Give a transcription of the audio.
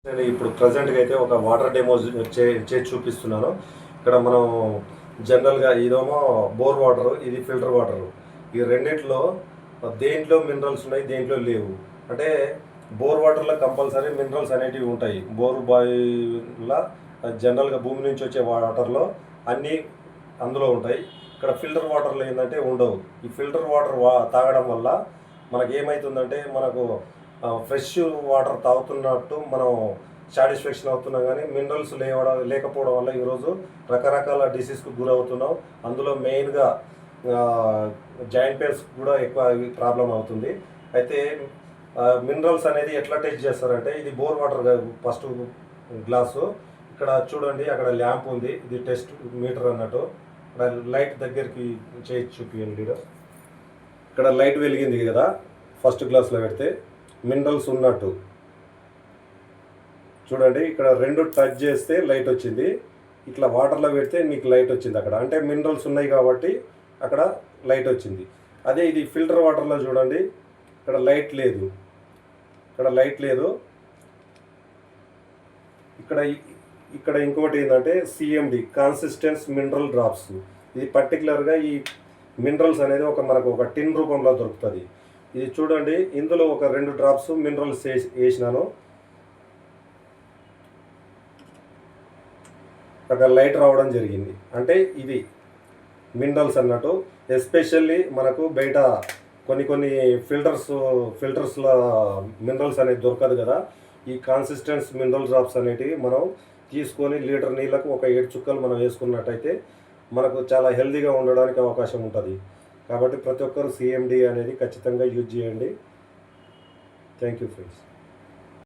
నేను ఇప్పుడు ప్రజెంట్గా అయితే ఒక వాటర్ డెమో చేసి చూపిస్తున్నాను. ఇక్కడ మనం జనరల్గా ఇదేమో బోర్ వాటర్, ఇది ఫిల్టర్ వాటర్. ఈ రెండిట్లో దేంట్లో మినరల్స్ ఉన్నాయి, దేంట్లో లేవు. అంటే బోర్ వాటర్లో కంపల్సరీ మినరల్స్ అనేటివి ఉంటాయి. బోర్ బావిలో జనరల్గా భూమి నుంచి వచ్చే వాటర్లో అన్నీ అందులో ఉంటాయి. ఇక్కడ ఫిల్టర్ వాటర్లో ఏంటంటే ఉండవు. ఈ ఫిల్టర్ వాటర్ తాగడం వల్ల మనకు ఏమవుతుందంటే మనకు ఫ్రెష్ వాటర్ తాగుతున్నట్టు మనం సాటిస్ఫాక్షన్ అవుతున్నాం, కానీ మినరల్స్ లేకపోవడం వల్ల ఈరోజు రకరకాల డిసీజ్కి గురవుతున్నాం. అందులో మెయిన్గా జాయింట్ పెయిన్స్ కూడా ఎక్కువ ప్రాబ్లం అవుతుంది. అయితే మినరల్స్ అనేది ఎట్లా టెస్ట్ చేస్తారంటే, ఇది బోర్ వాటర్ ఫస్ట్ గ్లాసు. ఇక్కడ చూడండి, అక్కడ ల్యాంప్ ఉంది, ఇది టెస్ట్ మీటర్ అన్నట్టు. ఇక్కడ లైట్ దగ్గరికి చేసి చూపించండి. ఇక్కడ లైట్ వెలిగింది కదా, ఫస్ట్ గ్లాస్లో పెడితే మినరల్స్ ఉన్నట్టు చూడండి. ఇక్కడ రెండు టచ్ చేస్తే లైట్ వచ్చింది, ఇట్లా వాటర్లో పెడితే మీకు లైట్ వచ్చింది. అక్కడ అంటే మినరల్స్ ఉన్నాయి కాబట్టి అక్కడ లైట్ వచ్చింది. అదే ఇది ఫిల్టర్ వాటర్లో చూడండి, ఇక్కడ లైట్ లేదు, ఇక్కడ లైట్ లేదు. ఇక్కడ ఇంకోటి ఏంటంటే సిఎండి, కాన్సిస్టెన్స్ మినరల్ డ్రాప్స్. ఇది పర్టికులర్గా ఈ మినరల్స్ అనేది మనకు ఒక టిన్ రూపంలో దొరుకుతుంది. ఇది చూడండి, ఇందులో ఒక 2 డ్రాప్స్ మినరల్స్ వేసినాను, అక్కడ లైట్ రావడం జరిగింది. అంటే ఇది మినరల్స్ అన్నట్టు. ఎస్పెషల్లీ మనకు బయట కొన్ని ఫిల్టర్స్లో మినరల్స్ అనేది దొరకదు కదా. ఈ కాన్సిస్టెన్స్ మినరల్ డ్రాప్స్ అనేటివి మనం తీసుకొని లీటర్ నీళ్ళకు ఒక 7 చుక్కలు మనం వేసుకున్నట్టయితే మనకు చాలా హెల్తీగా ఉండడానికి అవకాశం ఉంటుంది. కాబట్టి ప్రతి ఒక్కరు సిఎండి అనేది ఖచ్చితంగా యూజ్ చేయండి. Thank you friends.